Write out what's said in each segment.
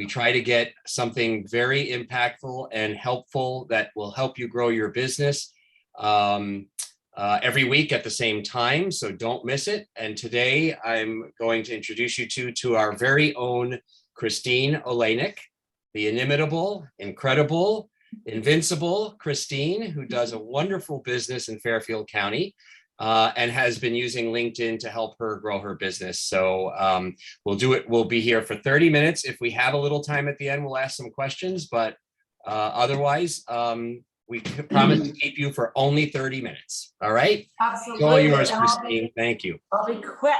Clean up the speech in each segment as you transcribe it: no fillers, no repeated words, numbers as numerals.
We try to get something very impactful and helpful that will help you grow your business every week at the same time, so don't miss it. And today I'm going to introduce you to our very own Christine Olenek, the inimitable, incredible, invincible Christine, who does a wonderful business in Fairfield County and has been using LinkedIn to help her grow her business. So we'll be here for 30 minutes. If we have a little time at the end, we'll ask some questions, but otherwise, we promise to keep you for only 30 minutes. All right? Absolutely. All yours, Christine. Thank you. I'll be quick.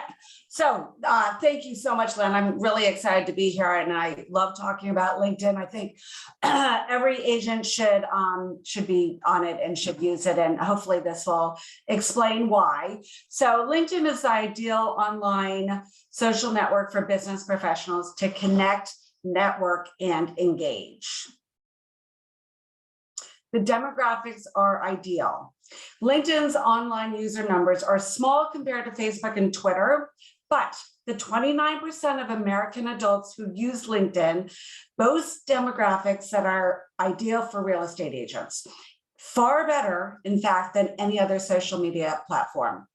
So thank you so much, Lynn. I'm really excited to be here, and I love talking about LinkedIn. I think every agent should be on it and should use it, and hopefully this will explain why. So LinkedIn is the ideal online social network for business professionals to connect, network, and engage. The demographics are ideal. LinkedIn's online user numbers are small compared to Facebook and Twitter, but the 29% of American adults who use LinkedIn boast demographics that are ideal for real estate agents. Far better, in fact, than any other social media platform.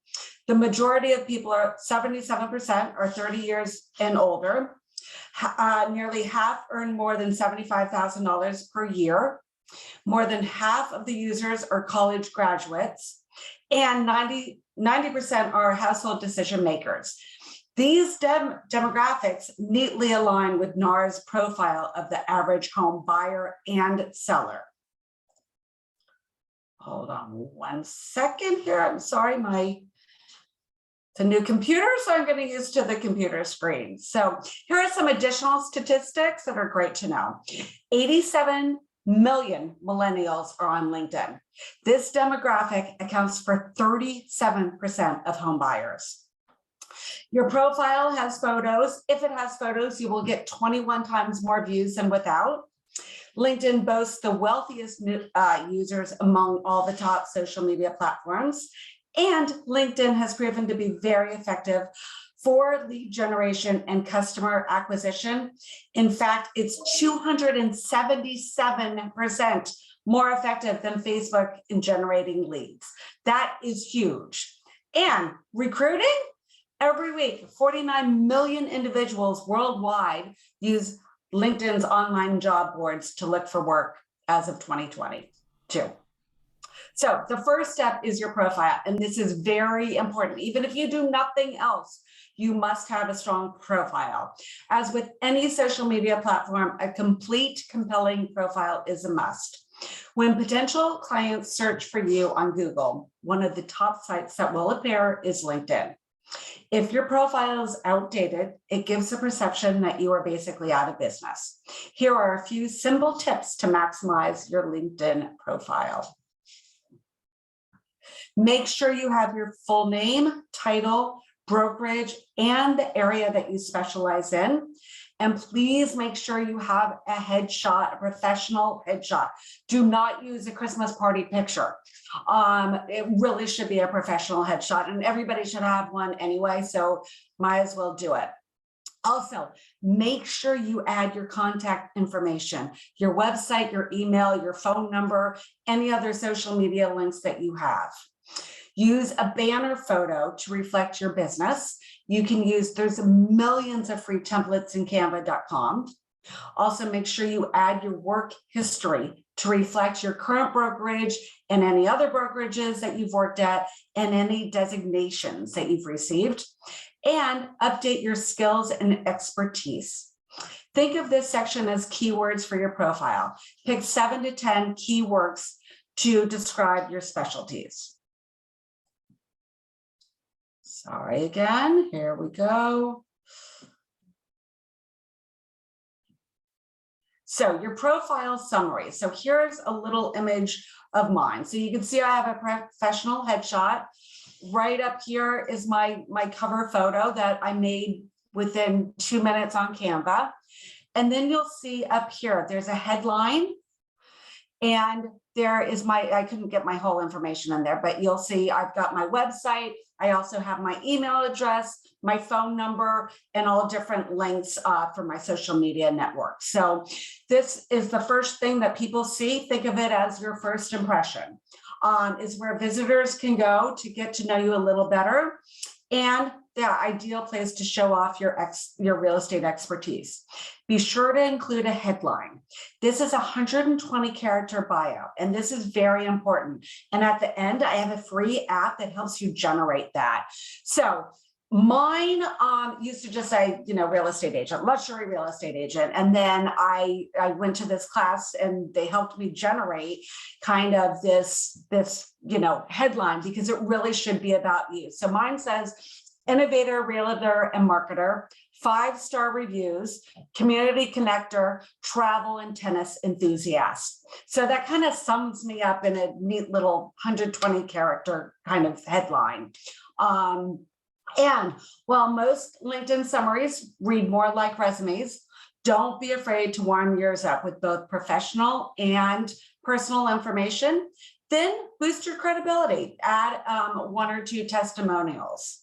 The majority of people are 77% are 30 years and older. Nearly half earn more than $75,000 per year. More than half of the users are college graduates, and 90% are household decision makers. These demographics neatly align with NAR's profile of the average home buyer and seller. Hold on 1 second here. I'm sorry, it's a new computer, so I'm getting used to the computer screen. So here are some additional statistics that are great to know. 87 million millennials are on LinkedIn. This demographic accounts for 37% of home buyers. Your profile has photos. If it has photos, you will get 21 times more views than without. LinkedIn boasts the wealthiest users among all the top social media platforms. And LinkedIn has proven to be very effective for lead generation and customer acquisition. In fact, it's 277% more effective than Facebook in generating leads. That is huge. And recruiting, every week, 49 million individuals worldwide use LinkedIn's online job boards to look for work as of 2022. So the first step is your profile, and this is very important. Even if you do nothing else, you must have a strong profile. As with any social media platform, a complete, compelling profile is a must. When potential clients search for you on Google, one of the top sites that will appear is LinkedIn. If your profile is outdated, it gives the perception that you are basically out of business. Here are a few simple tips to maximize your LinkedIn profile. Make sure you have your full name, title, brokerage, and the area that you specialize in. And please make sure you have a headshot, a professional headshot. Do not use a Christmas party picture. It really should be a professional headshot, and everybody should have one anyway, so might as well do it. Also, make sure you add your contact information, your website, your email, your phone number, any other social media links that you have. Use a banner photo to reflect your business. You can use, there's millions of free templates in canva.com. Also, make sure you add your work history to reflect your current brokerage and any other brokerages that you've worked at and any designations that you've received. And update your skills and expertise. Think of this section as keywords for your profile. Pick 7 to 10 keywords to describe your specialties. Sorry again, here we go. So your profile summary. So here's a little image of mine. So you can see I have a professional headshot. Right up here is my cover photo that I made within 2 minutes on Canva. And then you'll see up here, there's a headline And there is I couldn't get my whole information in there, but you'll see I've got my website. I also have my email address, my phone number, and all different links for my social media network. So this is the first thing that people see. Think of it as your first impression, is where visitors can go to get to know you a little better, and the ideal place to show off your real estate expertise. Be sure to include a headline. This is a 120 character bio, and this is very important. And at the end, I have a free app that helps you generate that. So mine used to just say, real estate agent, luxury real estate agent. And then I went to this class and they helped me generate kind of this headline, because it really should be about you. So mine says, innovator, realtor, and marketer, 5-star reviews, community connector, travel and tennis enthusiast. So that kind of sums me up in a neat little 120 character kind of headline. And while most LinkedIn summaries read more like resumes, don't be afraid to warm yours up with both professional and personal information. Then boost your credibility. Add 1 or 2 testimonials.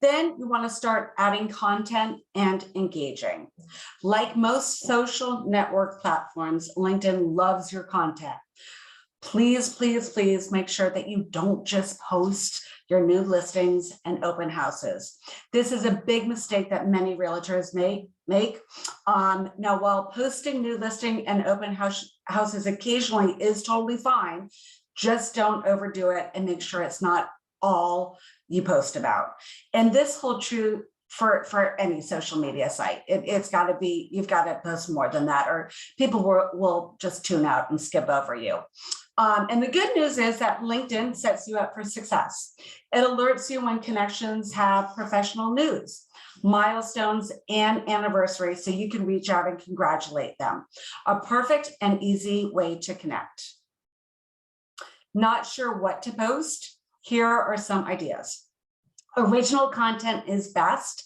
Then you want to start adding content and engaging. Like most social network platforms, LinkedIn loves your content. Please, please, please make sure that you don't just post your new listings and open houses. This is a big mistake that many realtors make. Now, while posting new listing and open houses occasionally is totally fine, just don't overdo it and make sure it's not all you post about. And this holds true for any social media site. It's got to be, you've got to post more than that, or people will just tune out and skip over you. And the good news is that LinkedIn sets you up for success. It alerts you when connections have professional news, milestones, and anniversaries, so you can reach out and congratulate them. A perfect and easy way to connect. Not sure what to post? Here are some ideas. Original content is best.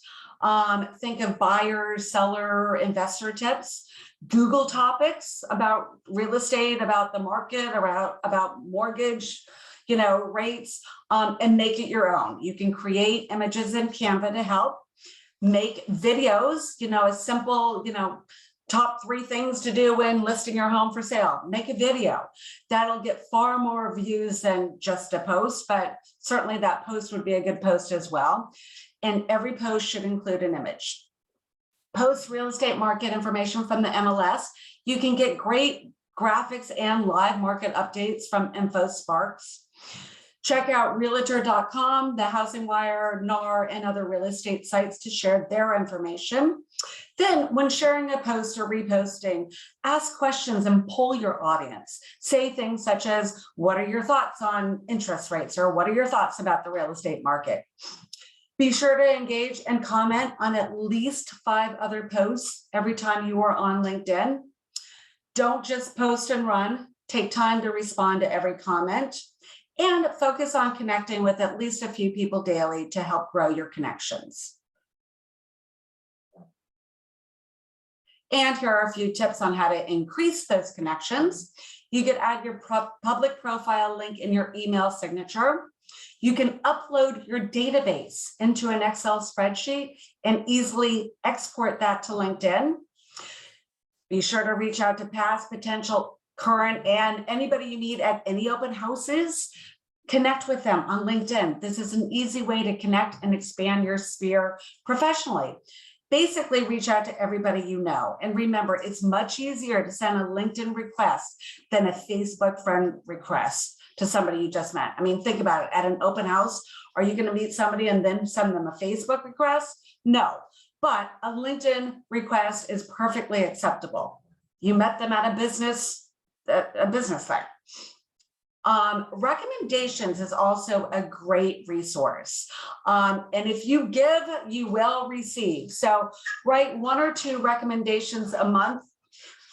Think of buyer, seller, investor tips. Google topics about real estate, about the market, about mortgage, rates, and make it your own. You can create images in Canva to help. Make videos, a simple, top 3 things to do when listing your home for sale. Make a video. That'll get far more views than just a post, but certainly that post would be a good post as well. And every post should include an image. Post real estate market information from the MLS. You can get great graphics and live market updates from InfoSparks. Check out Realtor.com, the Housing Wire, NAR, and other real estate sites to share their information. Then when sharing a post or reposting, ask questions and poll your audience. Say things such as, what are your thoughts on interest rates? Or what are your thoughts about the real estate market? Be sure to engage and comment on at least 5 other posts every time you are on LinkedIn. Don't just post and run. Take time to respond to every comment. And focus on connecting with at least a few people daily to help grow your connections. And here are a few tips on how to increase those connections. You can add your public profile link in your email signature. You can upload your database into an Excel spreadsheet and easily export that to LinkedIn. Be sure to reach out to past, potential, current, and anybody you meet at any open houses. Connect with them on LinkedIn. This is an easy way to connect and expand your sphere professionally. Basically, reach out to everybody you know. And remember, it's much easier to send a LinkedIn request than a Facebook friend request to somebody you just met. I mean, think about it. At an open house, are you going to meet somebody and then send them a Facebook request? No, but a LinkedIn request is perfectly acceptable. You met them at a business thing. Recommendations is also a great resource. And if you give, you will receive. So write 1 or 2 recommendations a month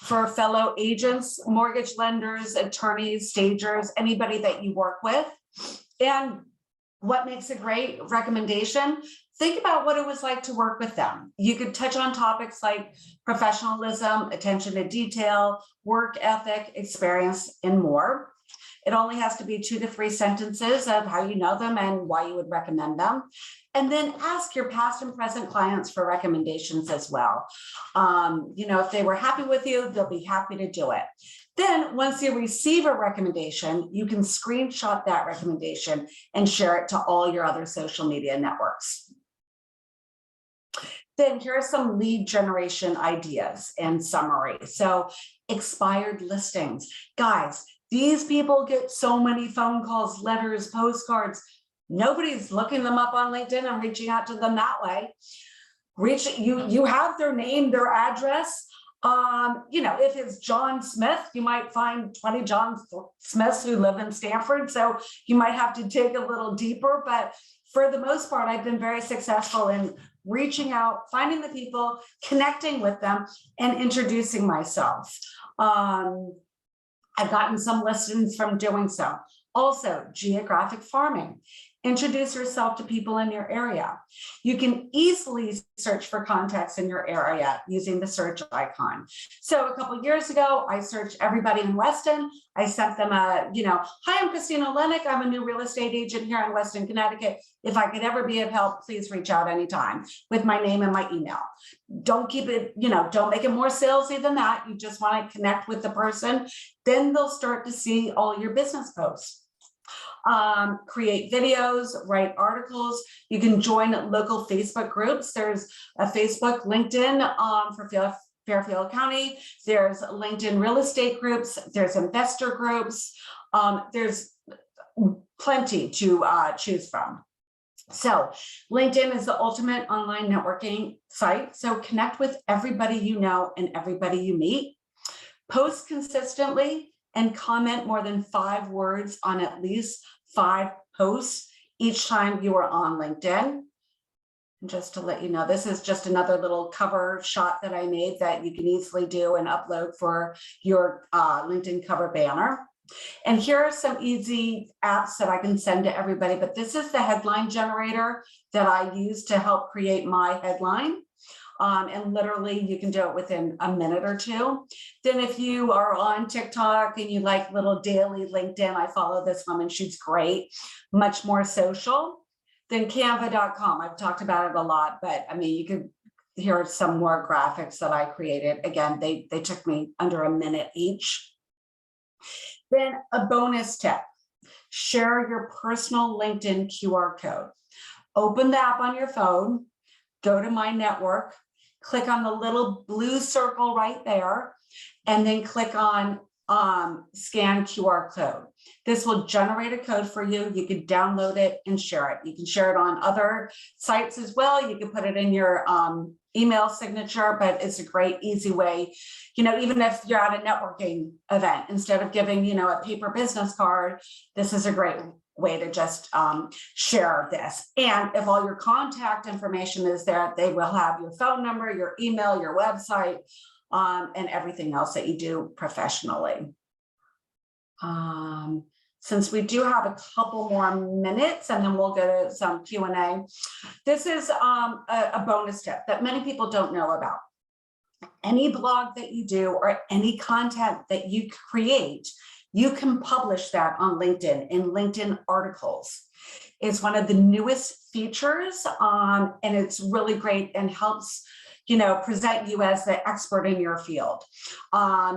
for fellow agents, mortgage lenders, attorneys, stagers, anybody that you work with. And what makes a great recommendation? think about what it was like to work with them. You could touch on topics like professionalism, attention to detail, work ethic, experience, and more. It only has to be 2 to 3 sentences of how you know them and why you would recommend them. And then ask your past and present clients for recommendations as well. If they were happy with you, they'll be happy to do it. Then once you receive a recommendation, you can screenshot that recommendation and share it to all your other social media networks. Then here are some lead generation ideas and summary. So expired listings. Guys, these people get so many phone calls, letters, postcards. Nobody's looking them up on LinkedIn and reaching out to them that way. You have their name, their address. If it's John Smith, you might find 20 John Smiths who live in Stanford. So you might have to dig a little deeper, but for the most part, I've been very successful in reaching out, finding the people, connecting with them, and introducing myself. I've gotten some listings from doing so. Also, geographic farming. Introduce yourself to people in your area. You can easily search for contacts in your area using the search icon. So a couple of years ago, I searched everybody in Weston. I sent them hi, I'm Christina Olenek. I'm a new real estate agent here in Weston, Connecticut. If I could ever be of help, please reach out anytime with my name and my email. Don't keep it, don't make it more salesy than that. You just want to connect with the person. Then they'll start to see all your business posts. Create videos, write articles. You can join local Facebook groups. There's a Facebook, LinkedIn for Fairfield County. There's LinkedIn real estate groups. There's investor groups. There's plenty to choose from. So LinkedIn is the ultimate online networking site. So connect with everybody you know and everybody you meet. Post consistently and comment more than 5 words on at least 5 posts each time you are on LinkedIn. And just to let you know, this is just another little cover shot that I made that you can easily do and upload for your LinkedIn cover banner. And here are some easy apps that I can send to everybody, but this is the headline generator that I use to help create my headline. And literally you can do it within a minute or 2. Then if you are on TikTok and you like little daily LinkedIn, I follow this woman, she's great, much more social. Then canva.com, I've talked about it a lot, but I mean, you could hear some more graphics that I created. Again, they took me under a minute each. Then a bonus tip, share your personal LinkedIn QR code. Open the app on your phone, go to my network, click on the little blue circle right there, and then click on scan QR code. This will generate a code for you. You can download it and share it. You can share it on other sites as well. You can put it in your email signature, but it's a great, easy way. Even if you're at a networking event, instead of giving, a paper business card, this is a great way to just share this. And if all your contact information is there, they will have your phone number, your email, your website, and everything else that you do professionally. Since we do have a couple more minutes and then we'll go to some Q&A, this is a bonus tip that many people don't know about. Any blog that you do or any content that you create, you can publish that on LinkedIn in LinkedIn articles. It's one of the newest features, and it's really great and helps present you as the expert in your field.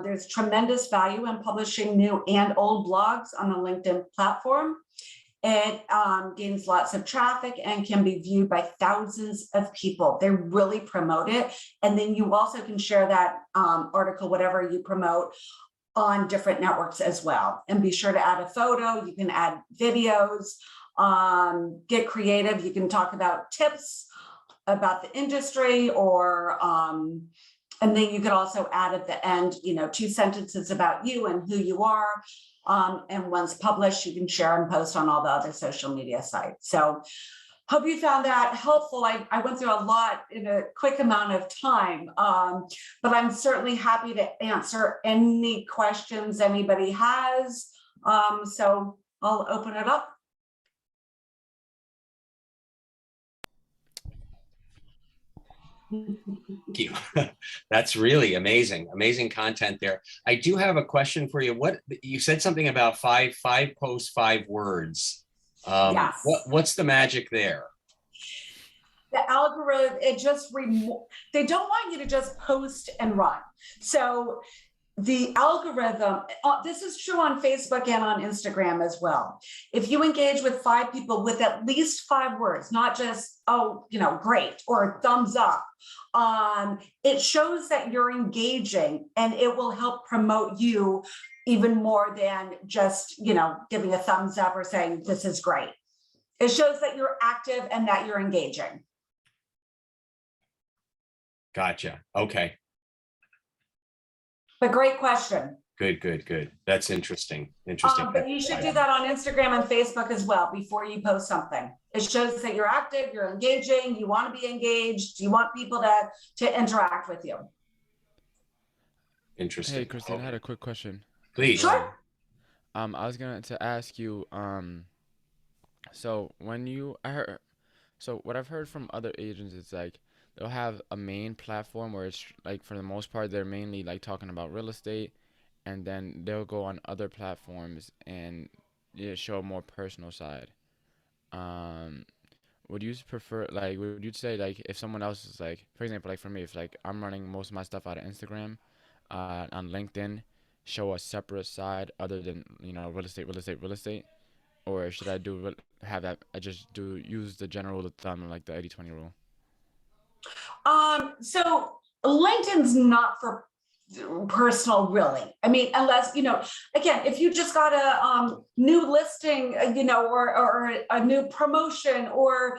There's tremendous value in publishing new and old blogs on the LinkedIn platform. It gains lots of traffic and can be viewed by thousands of people. They really promote it. And then you also can share that article, whatever you promote, on different networks as well. And be sure to add a photo. You can add videos, get creative. You can talk about tips about the industry, or and then you could also add at the end, 2 sentences about you and who you are. And once published, you can share and post on all the other social media sites. So hope you found that helpful. I went through a lot in a quick amount of time, but I'm certainly happy to answer any questions anybody has. So I'll open it up. you. That's really amazing. Amazing content there. I do have a question for you. What you said something about five posts, 5 words. Yes. What's the magic there? The algorithm, they don't want you to just post and run. So the algorithm, this is true on Facebook and on Instagram as well. If you engage with 5 people with at least 5 words, not just, oh, great, or thumbs up, it shows that you're engaging, and it will help promote you even more than just, giving a thumbs up or saying, this is great. It shows that you're active and that you're engaging. Gotcha. Okay. But great question. Good. That's interesting. Interesting. But you should do that on Instagram and Facebook as well before you post something. It shows that you're active, you're engaging, you want to be engaged, you want people to interact with you. Interesting. Hey, Christine, I had a quick question. Please. Sure. I was going to ask you, so what I've heard from other agents is like they'll have a main platform where it's like for the most part they're mainly like talking about real estate, and then they'll go on other platforms and show a more personal side. Um, would you prefer like would you say like if someone else is like, for example, like for me, if like I'm running most of my stuff out of Instagram, on LinkedIn, show a separate side other than real estate, or should I have that? I just do use the general rule of thumb, like the 80/20 rule. So LinkedIn's not for personal, really. I mean, unless, again, if you just got a new listing, or a new promotion, or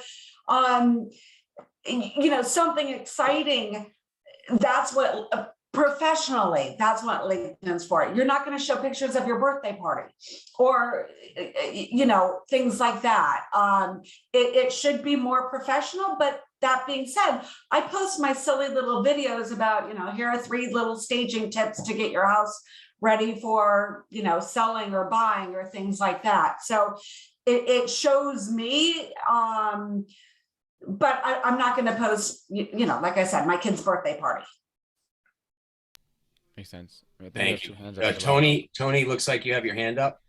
something exciting, that's what professionally, that's what LinkedIn's for. You're not going to show pictures of your birthday party or things like that. It should be more professional. But that being said, I post my silly little videos about, here are 3 little staging tips to get your house ready for, selling or buying or things like that. So it shows me, but I'm not going to post, like I said, my kid's birthday party. Makes sense. I think Thank there's you. 2 hands up as well. Tony, looks like you have your hand up.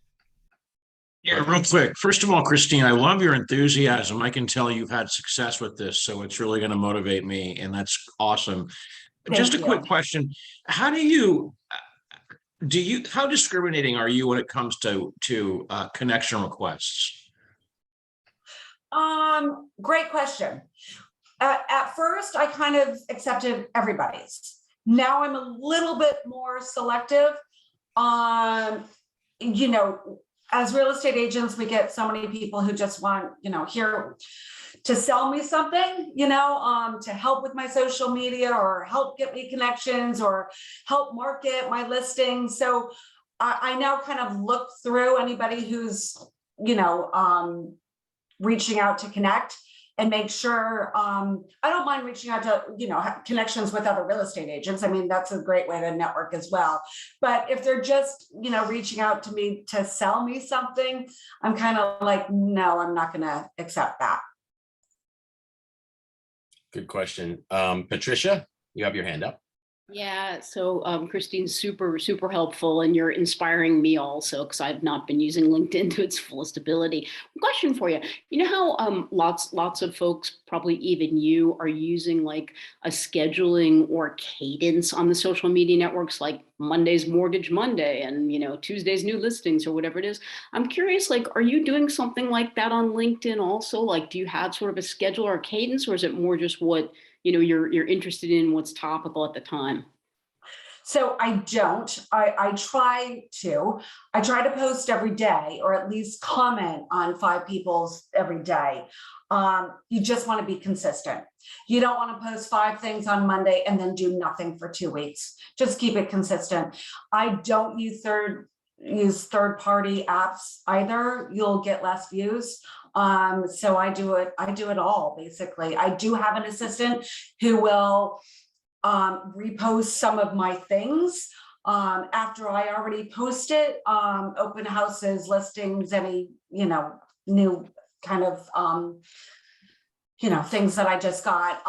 Yeah, real quick. First of all, Christine, I love your enthusiasm. I can tell you've had success with this, so it's really going to motivate me, and that's awesome. Just a quick question. How how discriminating are you when it comes to connection requests? Great question. At first, I kind of accepted everybody's. Now I'm a little bit more selective. As real estate agents, we get so many people who just want, here to sell me something, to help with my social media or help get me connections or help market my listings. So I now kind of look through anybody who's, reaching out to connect and make sure, I don't mind reaching out to, have connections with other real estate agents. I mean, that's a great way to network as well. But if they're just, reaching out to me to sell me something, I'm kind of like, no, I'm not going to accept that. Good question. Patricia, you have your hand up. Yeah, so Christine's super helpful, and you're inspiring me also because I've not been using LinkedIn to its fullest ability. Question for you: you know how lots of folks, probably even you, are using like a scheduling or cadence on the social media networks, like Monday's Mortgage Monday and Tuesday's new listings or whatever it is. I'm curious, like, are you doing something like that on LinkedIn also? Like, do you have sort of a schedule or cadence, or is it more just what you're interested in, what's topical at the time? So I don't. I try to post every day, or at least comment on 5 people's every day. You just want to be consistent. You don't want to post 5 things on Monday and then do nothing for 2 weeks. Just keep it consistent. I don't use third-party apps either. You'll get less views. So I do it all, basically. I do have an assistant who will repost some of my things after I already post it, open houses, listings, any, new kind of things that I just got.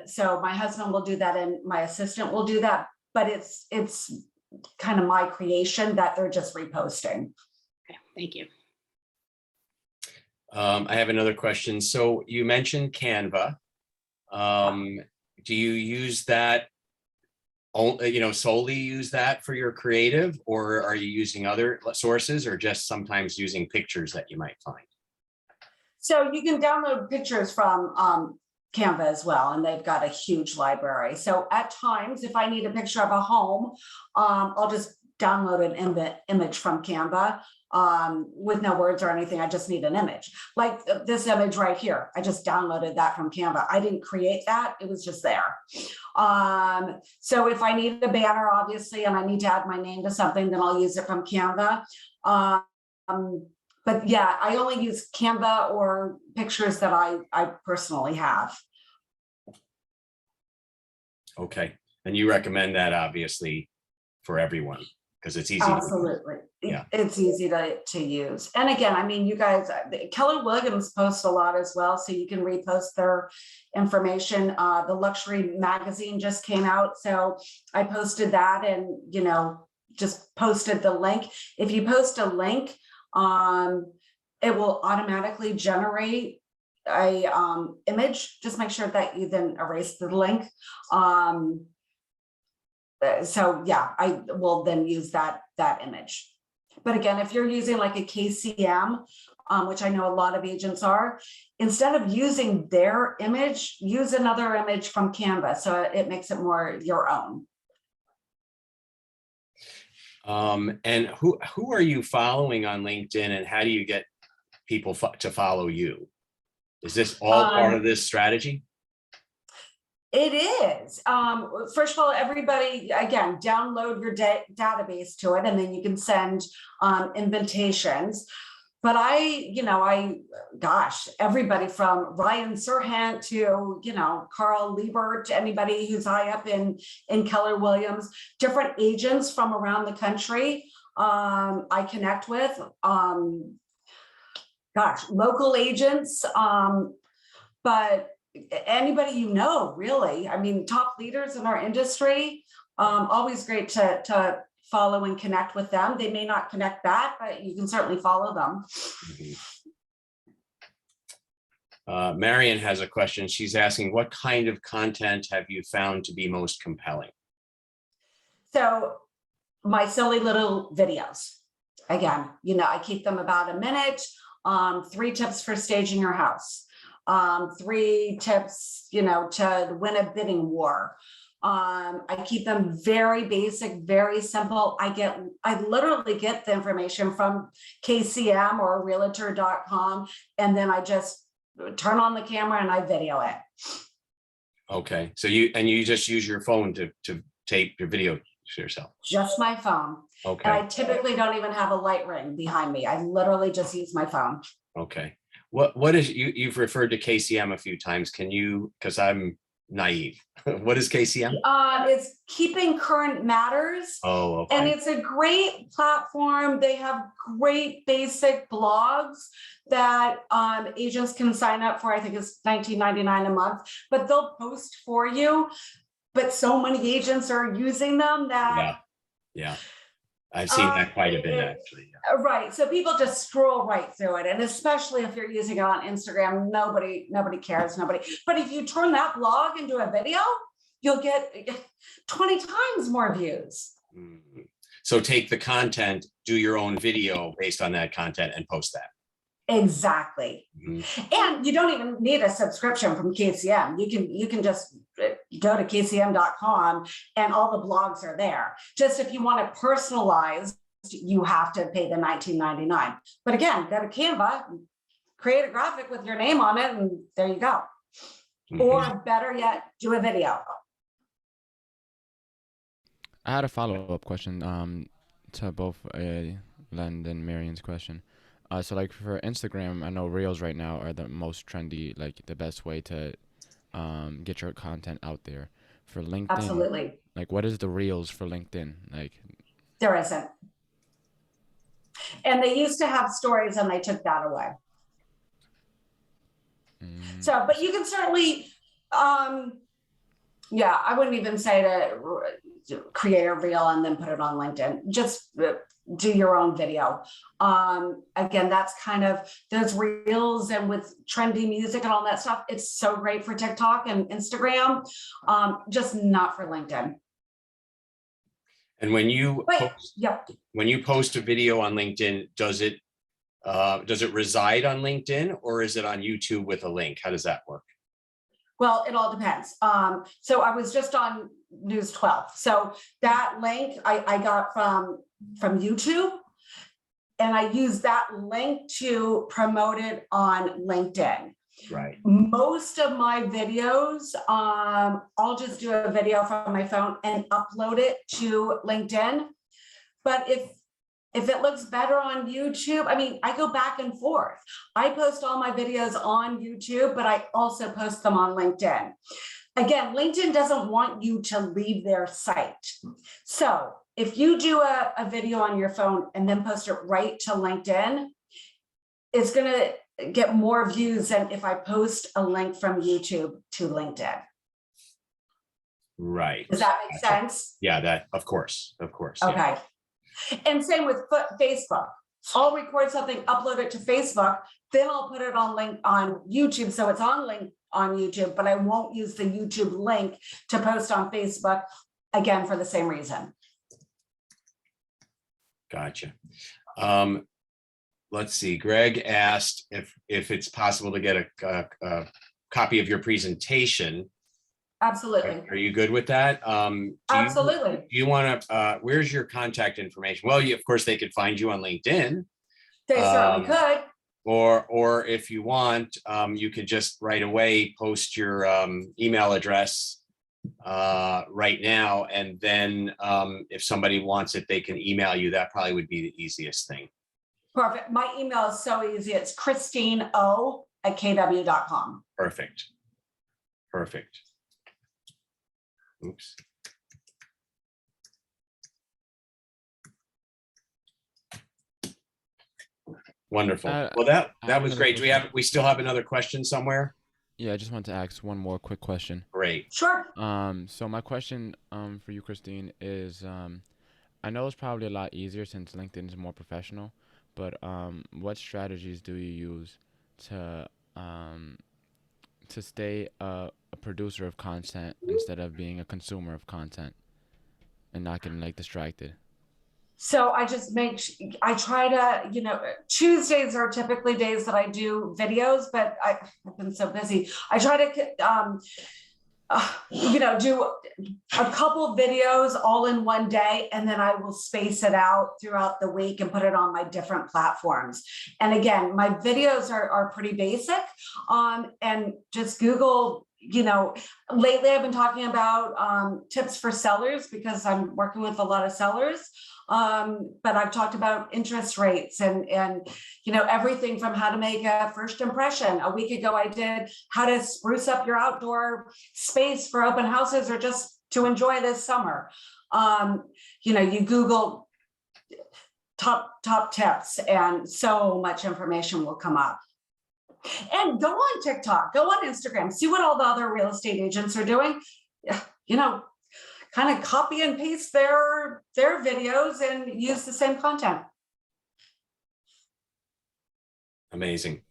So my husband will do that and my assistant will do that, but it's kind of my creation that they're just reposting. Okay, thank you. I have another question. So you mentioned Canva. Do you use that, solely use that for your creative, or are you using other sources, or just sometimes using pictures that you might find? So you can download pictures from Canva as well, and they've got a huge library. So at times, if I need a picture of a home, I'll just download an image from Canva with no words or anything. I just need an image. Like this image right here. I just downloaded that from Canva. I didn't create that. It was just there. So if I need a banner, obviously, and I need to add my name to something, then I'll use it from Canva. But yeah, I only use Canva or pictures that I personally have. Okay. And you recommend that obviously for everyone because it's easy. Absolutely. Yeah. It's easy to use. And again, I mean, you guys, Keller Williams posts a lot as well, so you can repost their information. The luxury magazine just came out, so I posted that and, just posted the link. If you post a link, it will automatically generate a image. Just make sure that you then erase the link. So yeah, I will then use that image. But again, if you're using like a KCM, which I know a lot of agents are, instead of using their image, use another image from Canva. So it makes it more your own. And who are you following on LinkedIn, and how do you get people to follow you? Is this all part of this strategy? It is. First of all, everybody, again, download your database to it, and then you can send invitations. But gosh, everybody from Ryan Serhant to, Carl Liebert, anybody who's high up in Keller Williams, different agents from around the country I connect with. Gosh, local agents, but anybody really. I mean, top leaders in our industry, always great to follow and connect with them. They may not connect back, but you can certainly follow them. Marion has a question. She's asking, what kind of content have you found to be most compelling? So my silly little videos, again, I keep them about a minute. 3 tips for staging your house. 3 tips, to win a bidding war. I keep them very basic, very simple. I literally get the information from KCM or Realtor.com, and then I just turn on the camera and I video it. Okay, so you just use your phone to tape your video to yourself? Just my phone. Okay. And I typically don't even have a light ring behind me. I literally just use my phone. Okay. What is you've referred to KCM a few times. Can you, because I'm naive. What is KCM? It's Keeping Current Matters. Oh, okay. And it's a great platform. They have great basic blogs that agents can sign up for. I think it's $19.99 a month, but they'll post for you. But so many agents are using them that yeah. I've seen that quite a bit actually. Yeah. Right. So people just scroll right through it. And especially if you're using it on Instagram, nobody cares, But if you turn that blog into a video, you'll get 20 times more views. So take the content, do your own video based on that content and post that. Exactly. And you don't even need a subscription from KCM. You can just go to kcm.com and all the blogs are there. Just if you want it personalized, you have to pay the $19.99. But again, go to Canva, create a graphic with your name on it, and there you go. Or better yet, do a video. I had a follow-up question to both Len and Marion's question. So like for Instagram, I know Reels right now are the most trendy, like the best way to get your content out there. For LinkedIn, Absolutely. Like what is the Reels for LinkedIn? Like there isn't. And they used to have stories and they took that away. So, but you can certainly, yeah, I wouldn't even say to create a reel and then put it on LinkedIn. Just do your own video. Again, that's kind of those reels, and with trendy music and all that stuff, it's so great for TikTok and Instagram, just not for LinkedIn. And when you But post, yeah, when you post a video on LinkedIn, does it reside on LinkedIn, or is it on YouTube with a link? How does that work? well, it all depends. So I was just on News 12. So that link I got from YouTube, and I used that link to promote it on LinkedIn. Right. Most of my videos, I'll just do a video from my phone and upload it to LinkedIn. But if it looks better on YouTube, I mean, I go back and forth. I post all my videos on YouTube, but I also post them on LinkedIn. Again, LinkedIn doesn't want you to leave their site. So if you do a video on your phone and then post it right to LinkedIn, it's going to get more views than if I post a link from YouTube to LinkedIn. Right. Does that make sense? Yeah, that, of course. Yeah. Okay. And same with Facebook. I'll record something, upload it to Facebook, then I'll put it on YouTube. So it's on YouTube, but I won't use the YouTube link to post on Facebook, again, for the same reason. Gotcha. Let's see. Greg asked if it's possible to get a copy of your presentation. Absolutely. Are you good with that? Absolutely. Do you want to, where's your contact information? Well, of course, they could find you on LinkedIn. They certainly could. Or if you want, you could just right away post your email address right now. And then if somebody wants it, they can email you. That probably would be the easiest thing. Perfect. My email is so easy. It's christineo@kw.com. Perfect. Perfect. Oops. Wonderful. Well, that was great. We still have another question somewhere? Yeah, I just want to ask one more quick question. Great. Sure. So my question for you, Christine, is I know it's probably a lot easier since LinkedIn is more professional, but what strategies do you use to stay a producer of content instead of being a consumer of content and not getting like distracted? So I just I try to, Tuesdays are typically days that I do videos, but I've been so busy. I try to, do a couple videos all in one day, and then I will space it out throughout the week and put it on my different platforms. And again, my videos are pretty basic, and just Google, lately I've been talking about tips for sellers because I'm working with a lot of sellers. But I've talked about interest rates and everything from how to make a first impression. A week ago, I did how to spruce up your outdoor space for open houses or just to enjoy this summer. You Google top tips and so much information will come up. And go on TikTok, go on Instagram, see what all the other real estate agents are doing. Kind of copy and paste their videos and use the same content. Amazing.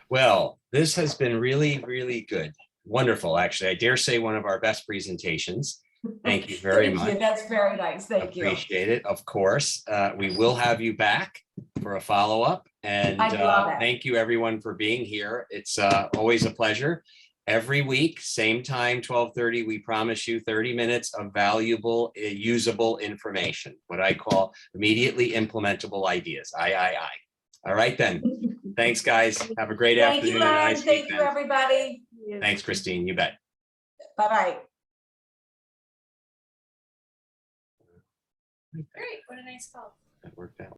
Well, this has been really, really good. Wonderful, actually. I dare say one of our best presentations. Thank you very much. Thank you. That's very nice. Thank you. Appreciate it. Of course. We will have you back for a follow-up. And I'd love it. thank you everyone for being here. It's always a pleasure. Every week, same time, 12:30, we promise you 30 minutes of valuable, usable information, what I call immediately implementable ideas. Aye. All right, then. Thanks, guys. Have a great Thank afternoon. you, And a Len. nice Thank weekend. you, everybody. Thanks, Christine. You bet. Bye-bye. Great, what a nice call. That worked out.